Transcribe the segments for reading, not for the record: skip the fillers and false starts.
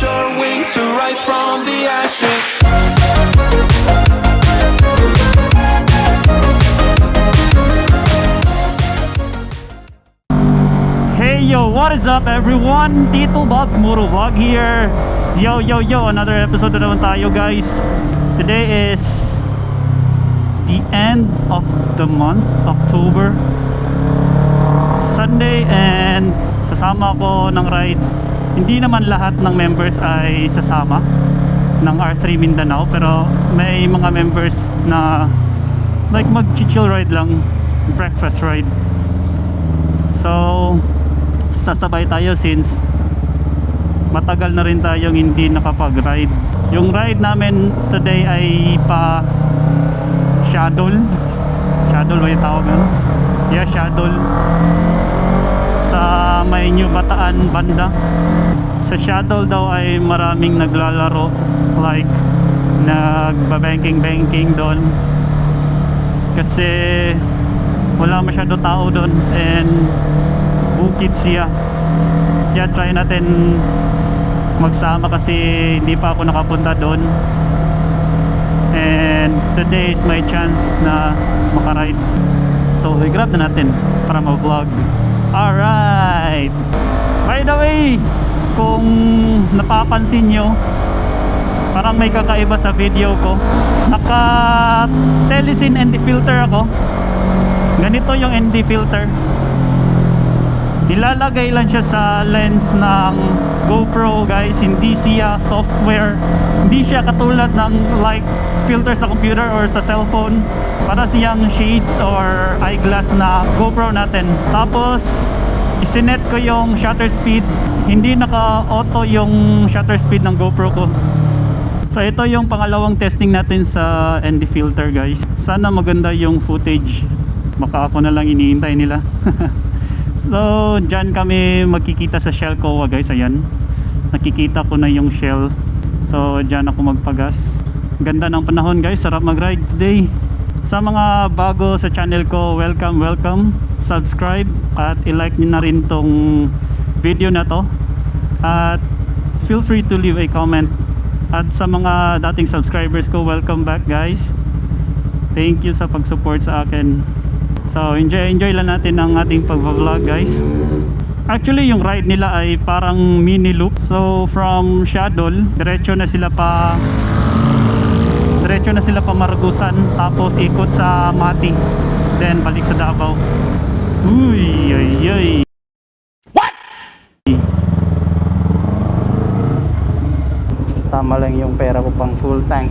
your wings to rise from the ashes. Hey yo, what is up everyone? Tito Bob's Moto Vlog here. Yo, another episode na naman tayo guys. Today is the end of the month, October, Sunday, and sasama ko ng rides. Hindi naman lahat ng members ay sasama ng R3 Mindanao, pero may mga members na like mag-chill ride lang, breakfast ride. So sasabay tayo since matagal na rin tayong hindi nakapag-ride. Yung ride namin today ay pa Shadol ba yung tawag nun? Yeah, Shadol sa may New Bataan banda. Sa Shadol daw ay maraming naglalaro, like nagba-banking doon kasi wala masyado tao doon and bukid siya. Kaya try natin magsama kasi hindi pa ako nakapunta doon, and today is my chance na makaride, so i-grab na natin para ma-vlog. Alright, by the way, kung napapansin nyo, parang may kakaiba sa video ko. Naka Telesin ND filter ako. Ganito yung ND filter. Ilalagay lang siya sa lens ng GoPro guys, hindi siya software, hindi siya katulad ng like filter sa computer or sa cellphone. Para siyang shades or eyeglass na GoPro natin. Tapos isinet ko yung shutter speed, hindi naka-auto yung shutter speed ng GoPro ko. So ito yung pangalawang testing natin sa ND filter guys. Sana maganda yung footage, baka ako na lang iniintay nila. So dyan kami magkikita sa Shell Kowa guys. Ayan, nakikita ko na yung Shell. So dyan ako magpagas. Ganda ng panahon guys, sarap mag ride today. Sa mga bago sa channel ko, welcome. Subscribe at i-like nyo na rin tong video na to, at feel free to leave a comment. At sa mga dating subscribers ko, welcome back guys. Thank you sa pag-support sa akin. So enjoy lang natin ang ating pag-vlog guys. Actually yung ride nila ay parang mini loop. So from Shadol, diretso na sila pa Margusan, tapos ikot sa Mati, then balik sa Davao. Uy. What? Tama lang yung pera ko pang full tank.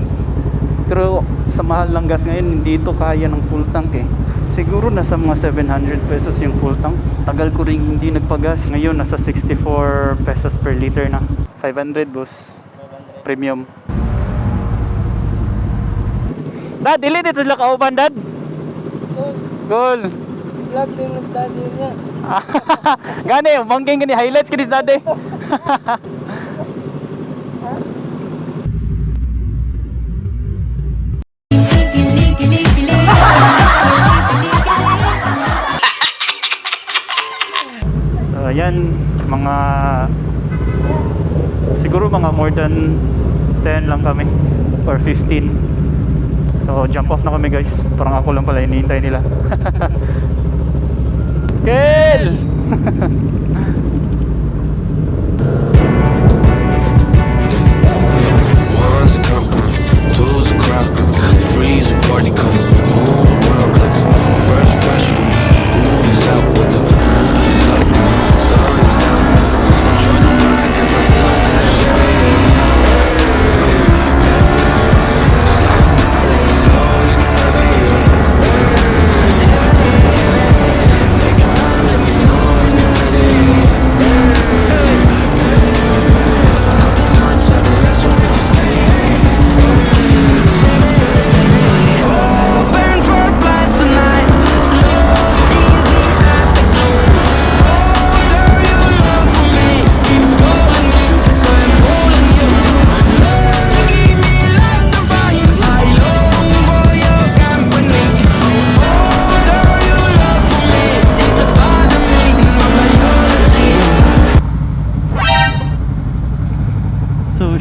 Pero sa mahal ng gas ngayon, hindi ito kaya ng full tank eh. Siguro nasa mga 700 pesos yung full tank. Tagal ko rin hindi nagpagas. Ngayon nasa 64 pesos per liter na. 500 boss. 500. Premium. Dad, dili dito sila kauban dad. Goal. Vlog din ng study niya. Gani, bangking gani highlights kini dad eh. So ayan, mga siguro mga more than 10 lang kami or 15. So jump off na kami guys. Parang ako lang pala hinihintay nila. Kel! One's a company, two's a crop, three's a party coming, move around like fresh school is out with the mood is up, sun is down, join the ride, get some love in the shade. Let me know when you're ready.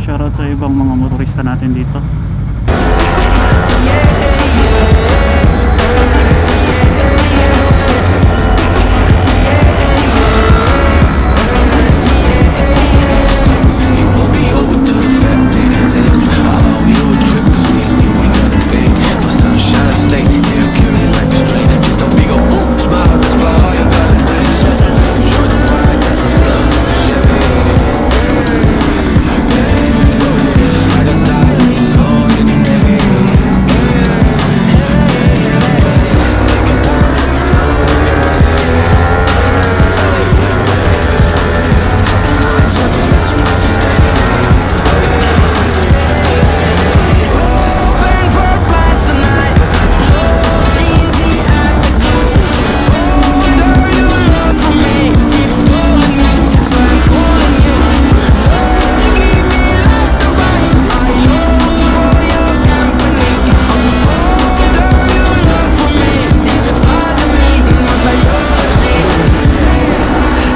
shoutout sa ibang mga motorista natin dito. It won't be over till the fat lady sings. Oh, we do a trip 'cause me and you ain't got a thing. No sunshine, stay here, carry like a string. Just a big ol' smile, that's about all you gotta bring. So enjoy the ride, got some love from the Chevy. Just ride or die, let you know in the Navy.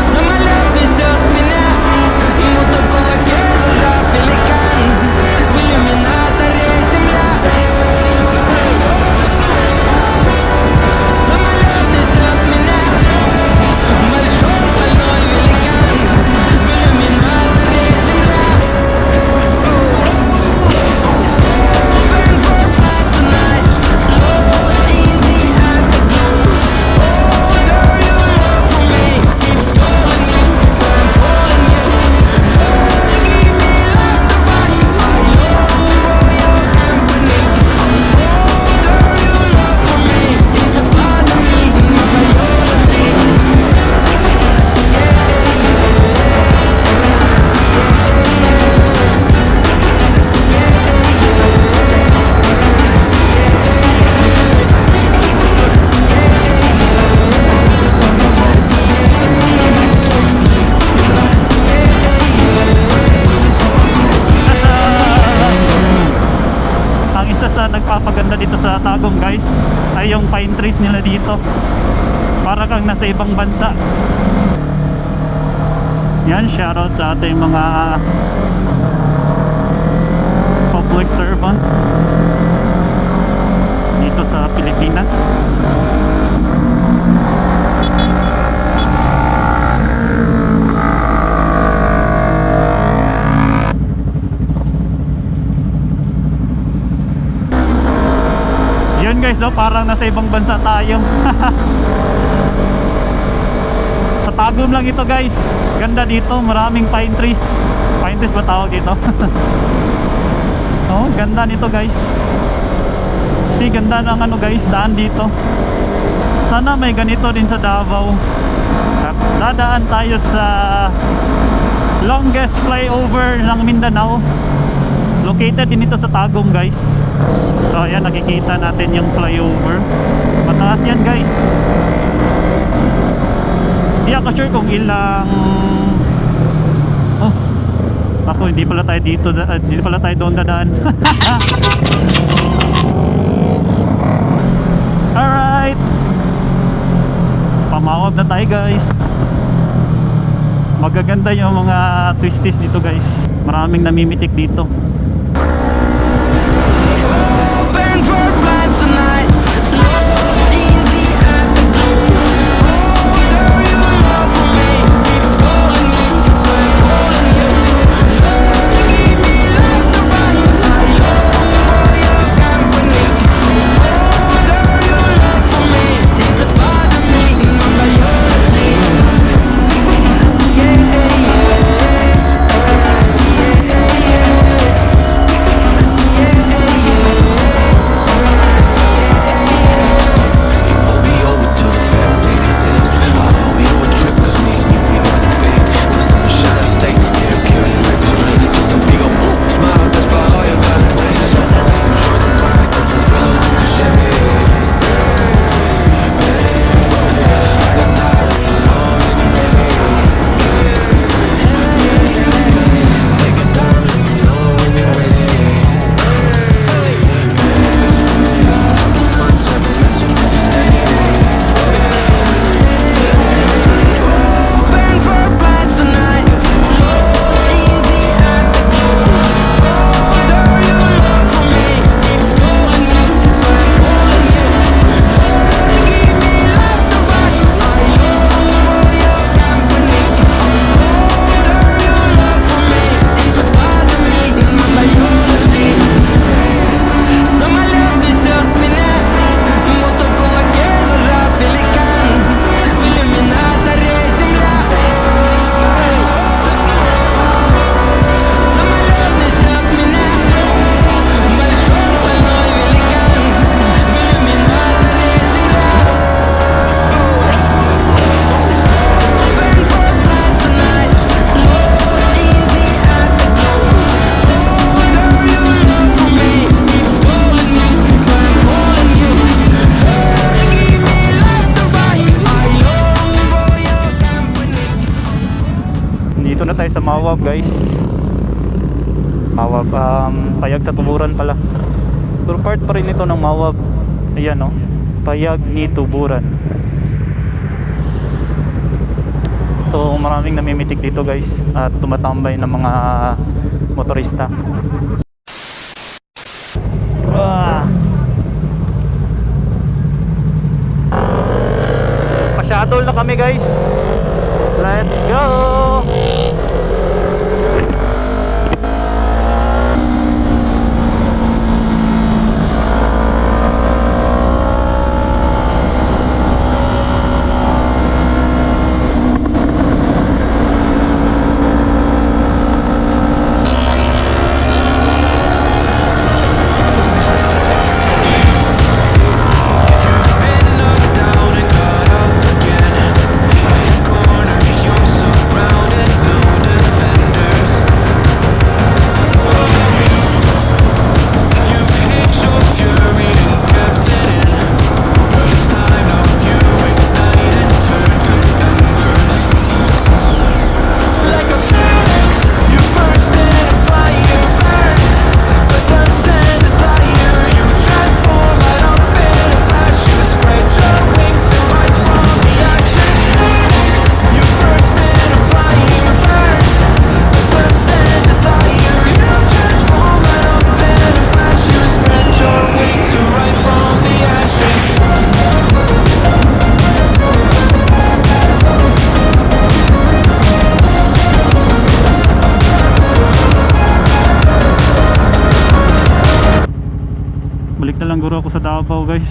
Самолет несет меня, будто в кулаке зажав великан. В иллюминаторе земля. Самолет несет меня, большой стальной великан. В иллюминаторе земля. Open for flight tonight, lost in the afterglow. Oh, girl, your love for me keeps calling me, so I'm calling you. Give me love to find, I long for your company. Oh, girl, your love for me is a part of me, my biology. Ang isa sa nagpapaganda dito sa Tagum guys ay yung pine trees nila dito. Para kang nasa ibang bansa. Yan, shoutout sa ating mga public servant dito sa Pilipinas. Yun guys, parang nasa ibang bansa tayo. Sa Tagum lang ito guys. Ganda dito, maraming pine trees. Pine trees ba tawag dito? Oh, ganda nito guys. Si ganda ng ano guys, daan dito. Sana may ganito din sa Davao. At dadaan tayo sa longest flyover ng Mindanao. Located din ito sa Tagum guys. So ayan, nakikita natin yung flyover. Mataas yan guys. Hindi ako sure kung ilang... Oh, ako hindi pala tayo dito, hindi pala tayo doon dadaan. Alright, pamawag na tayo guys. Magaganda yung mga twisties dito guys. Maraming namimitik dito. Open for flight tonight, lost in the afterglow. Oh, girl, your love for me keeps calling me, so I'm calling you. Give me love to find, I long for your company. Oh, girl, your love for me is a part of me, my biology. Yeah, yeah, yeah. sa Mawab guys. Mawab, Payag sa Tuburan pala. Pero part pa rin ito ng Mawab. Ayan no, Payag ni Tuburan. So maraming namimitik dito guys at tumatambay ng mga motorista. Pa-shuttle na kami guys. Let's go. Balik na lang guro ako sa Davao guys.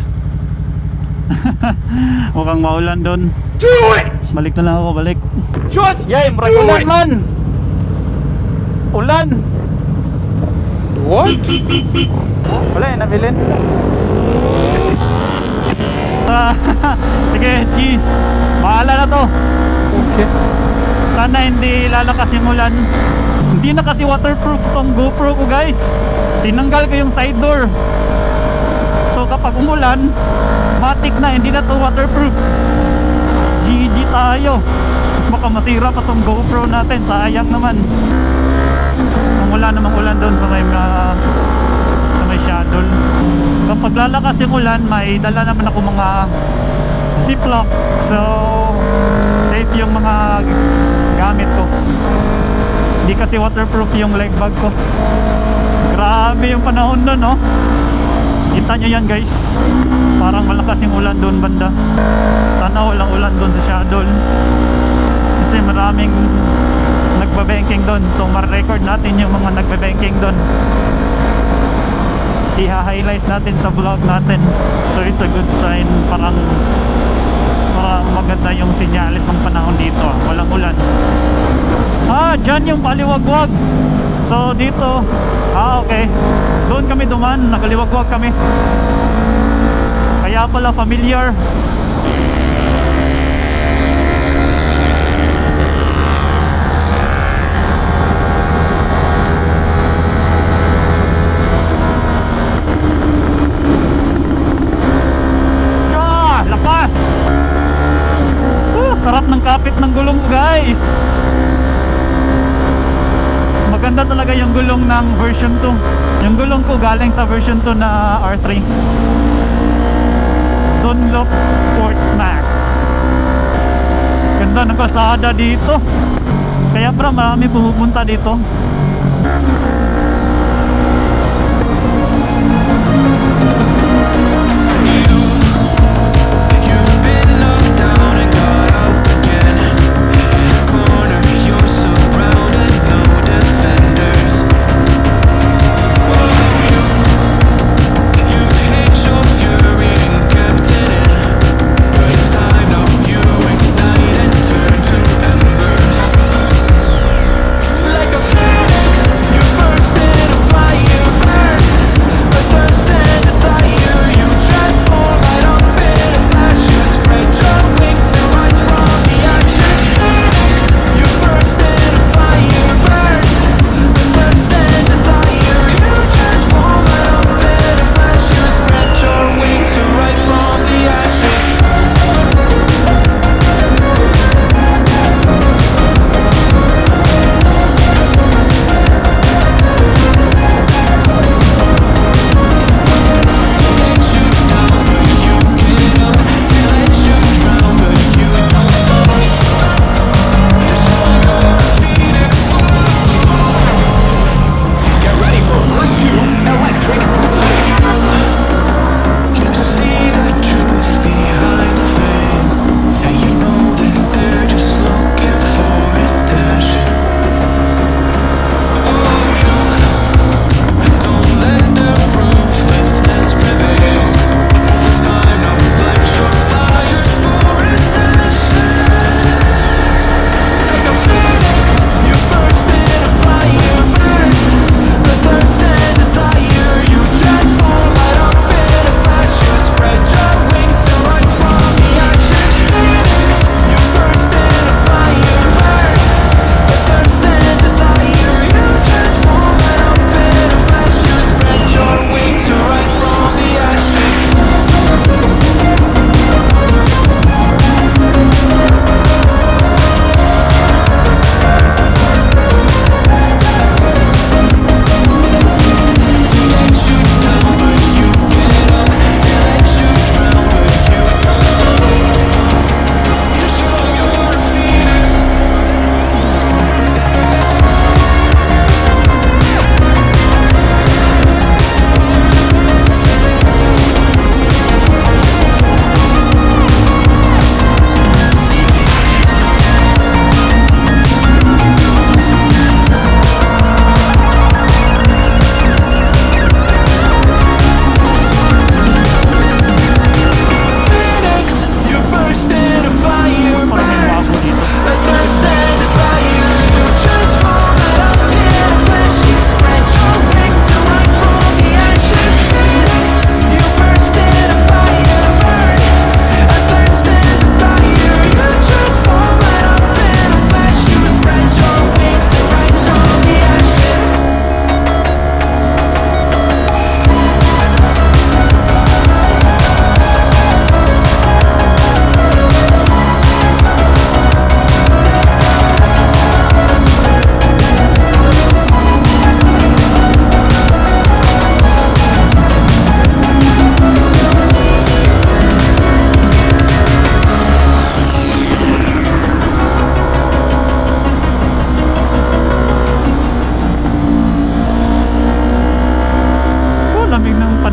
Mukhang maulan doon. Do it! Balik na lang ako, balik. Just Yay, murag do ulan it! man. Ulan. What? Wala eh, nabilin. Sige, G. Bahala na to. Okay. Sana hindi lalakas yung ulan. Hindi na kasi waterproof tong GoPro ko guys. Tinanggal ko yung side door. So kapag umulan, matik na, hindi na to waterproof. GG tayo. Baka masira pa tong GoPro natin. Sayang naman. Wala namang ulan doon sa may shuttle. Kapag lalakas yung ulan, may dala naman ako mga ziplock. So safe yung mga gamit ko. Hindi kasi waterproof yung leg bag ko. Grabe yung panahon doon, no? Kita nyo yan guys. Parang malakas yung ulan doon banda. Sana walang ulan doon sa shuttle. Kasi maraming nagbabanking doon. So ma-record natin yung mga nagbabanking doon. I-highlight natin sa vlog natin. So it's a good sign. Parang maganda yung sinyalis ng panahon dito. Walang ulan. Dyan yung paliwagwag. So dito, okay. Doon kami duman, nagaliwagwag kami. Kaya pala familiar. Lakas! Sarap ng kapit ng gulong ko guys. Maganda talaga yung gulong ng version 2. Yung gulong ko galing sa version 2 na R3 Dunlop Sports Max. Ganda ng kalsada dito. Kaya para marami pumupunta dito. You've been knocked down and got up again. In a corner, you're surrounded, no defenders. You've hid your fury and kept it in. But it's time now you ignite and turn to embers. Like a phoenix, you burst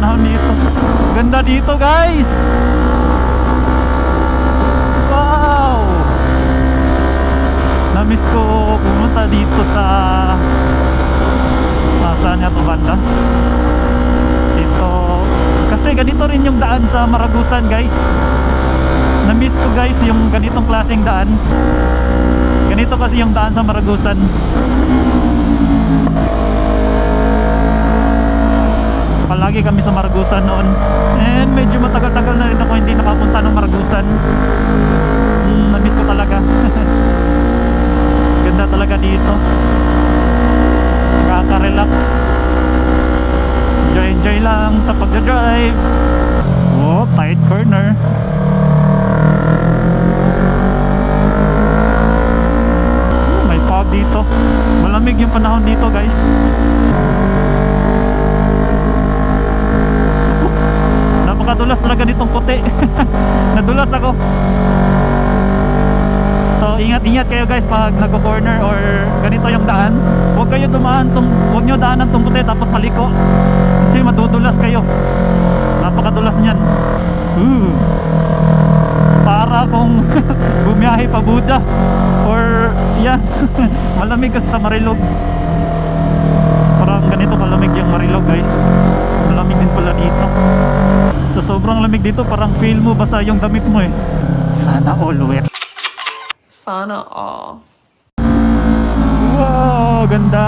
panahon dito. Ganda dito guys. Wow. Namiss ko pumunta dito sa saan nga to banda? Dito. Kasi ganito rin yung daan sa Maragusan guys. Namiss ko guys yung ganitong klaseng daan. Ganito kasi yung daan sa Maragusan. Palagi kami sa Maragusan noon. And medyo matagal-tagal na rin ako hindi nakapunta ng Maragusan. Namiss ko talaga. Ganda talaga dito. Nakaka-relax. Enjoy lang sa pagdadrive. Oh, tight corner. May fog dito. Malamig yung panahon dito guys. Napakadulas talaga nitong puti. Nadulas ako. So ingat-ingat kayo guys pag nagko-corner or ganito yung daan. Huwag nyo daanan tong puti tapos maliko. Kasi madudulas kayo. Napakadulas niyan. Para kung bumiyahe pa Buda or yan. Malamig kasi sa Marilog. Parang ganito kalamig yung Marilog guys. Malamig din pala dito. So sobrang lamig dito, parang feel mo basa yung damit mo eh. Sana all wet. Sana all. Wow, ganda.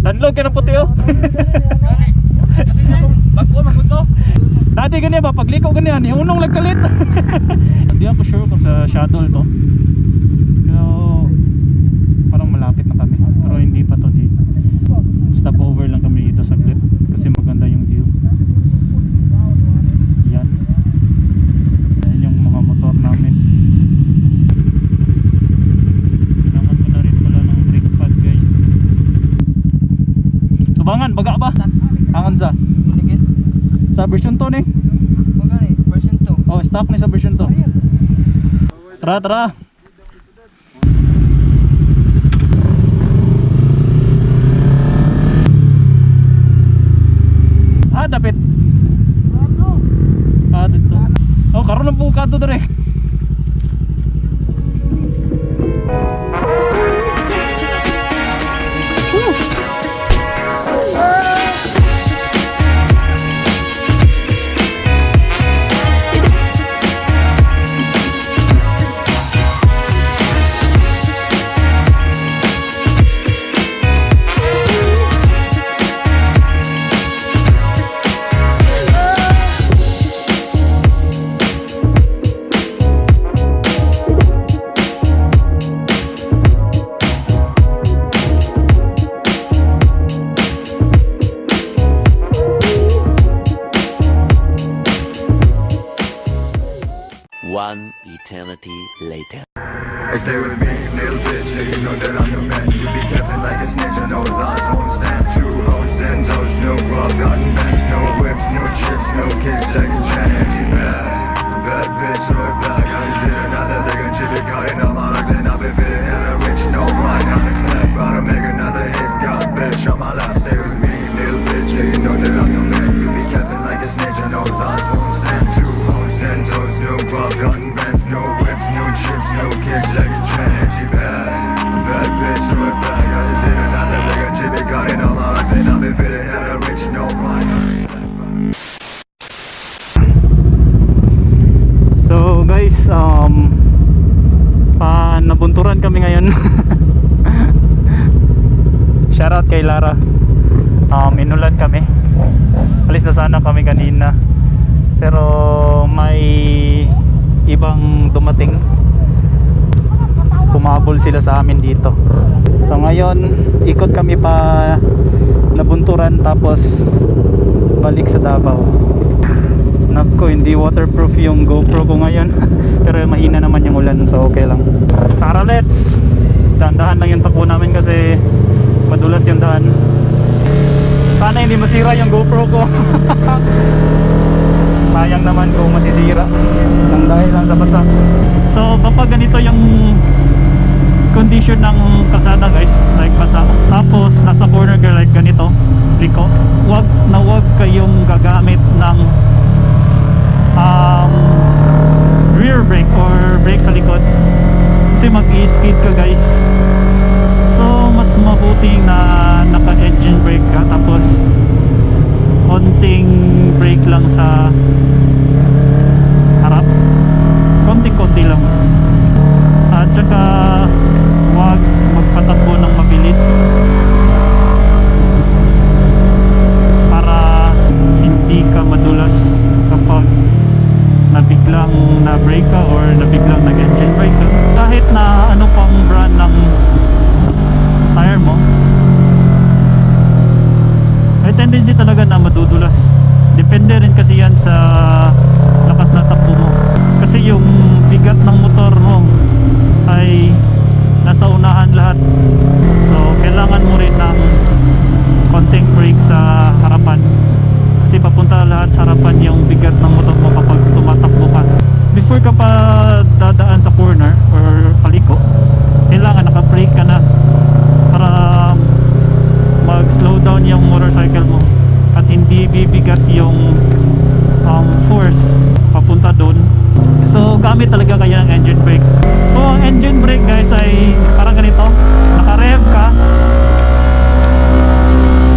Tanlog ka ng puti oh. Dati ganyan ba, pagliko ganyan, unong lagkalit. Hindi ako sure kung sa shuttle to. Pero parang malapit na kami. Pero hindi pa to di. Stop over lang kami dito saglit kasi maganda yung view. Yan. Yan yung mga motor namin. Kailangan ko na rin pala ng brake pad guys. Tubangan, baga ba? Angan sa? Maligid. Sa version to ni? Magani, version 2. Oh, stock ni sa version to. Tara, tara. Dapit. Dito. Oh, karon na po kato dire. One eternity later. Stay with me, little bitch, yeah, you know that I'm your man. You be capping like a snitch, I know lies won't stand. 2 hoes and toes, no guap, cotton bands, no whips, no chips, no kicks, Jackie Chan, and she bad. Bad bitch, throw it back, I just hit another leg and she be cutting up my legs and I've been fitting in a rich, no grind, on next step, about to make another hit, got bitch on my lap. Stay with me, little bitch, yeah, you know that I'm your man. You be capping like a snitch, I know lies won't stand. 2 hoes and toes, no guap, cotton bands, no whips, no chips, no kicks, Jackie Chan, and she bad. Bad bitch, throw it back, I just hit another leg and she be cutting up my legs and I've been fitting in a rich, no grind, on next step. So guys, nabunturan kami ngayon. Shoutout kay Lara. Inulan kami. Alis na sana kami kanina. Pero may ibang dumating. Kumabol sila sa amin dito. So ngayon, ikot kami pa nabunturan tapos balik sa Davao. Nako, hindi waterproof yung GoPro ko ngayon. Pero mahina naman yung ulan, so okay lang. Tara, let's! Dahan-dahan lang yung takbo namin kasi madulas yung daan. Sana hindi masira yung GoPro ko. Sayang naman kung masisira nang dahil lang sa basa. So kapag ganito yung condition ng kalsada guys, like basa. Tapos nasa corner ka like ganito, liko. Wag kayong gagamit ng rear brake or brake sa likod kasi mag-i-skid ka guys. So mas mabuting na naka-engine brake ka, tapos konting brake lang sa harap, konti lang, at saka wag magpatakbo ng mabilis para hindi ka madulas kapag nabiglang na-brake ka or nabiglang nag-engine brake ka. Kahit na ano pang brand ng tire mo, may tendency talaga na madudulas. Depende rin kasi yan sa lakas na takbo mo, kasi yung bigat ng motor mo ay nasa unahan lahat. So kailangan mo rin ng konting brake sa harapan, kasi papunta lahat sa harapan yung bigat ng motor mo kapag tumatakbo ka. Before ka pa dadaan sa corner or paliko, kailangan naka-brake ka na para mag-slow down yung motorcycle mo at hindi bibigat yung force papunta doon. So gamit talaga kayo ng engine brake. So ang engine brake guys ay parang ganito, naka-rev ka,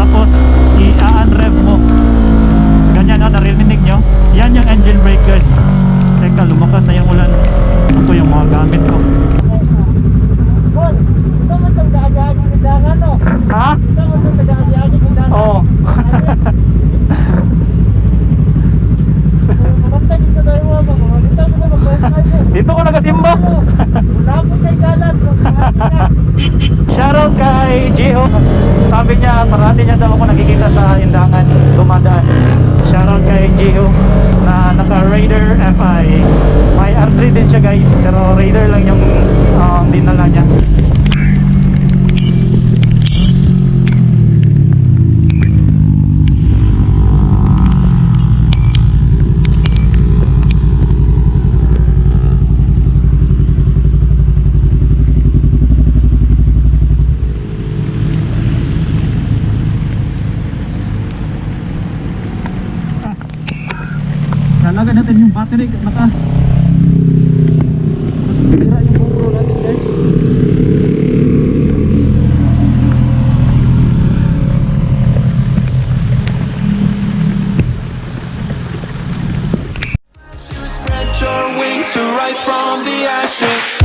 tapos i-unrev mo, ganyan. Narinig nyo? Yan yung engine brake guys. Teka, lumakas na yung ulan. Ito po yung mga gamit ko. Ha? Oo. Dito ko nagasimba. Shoutout kay Gio. Sabi niya parati niya daw ako nakikita sa Indangan dumadaan. Shoutout kay Gio na naka Raider FI. May R3 din siya guys, pero Raider lang yung dinala niya. Lalagan natin yung battery, baka bira yung GoPro natin guys. Spread your wings to rise from the ashes.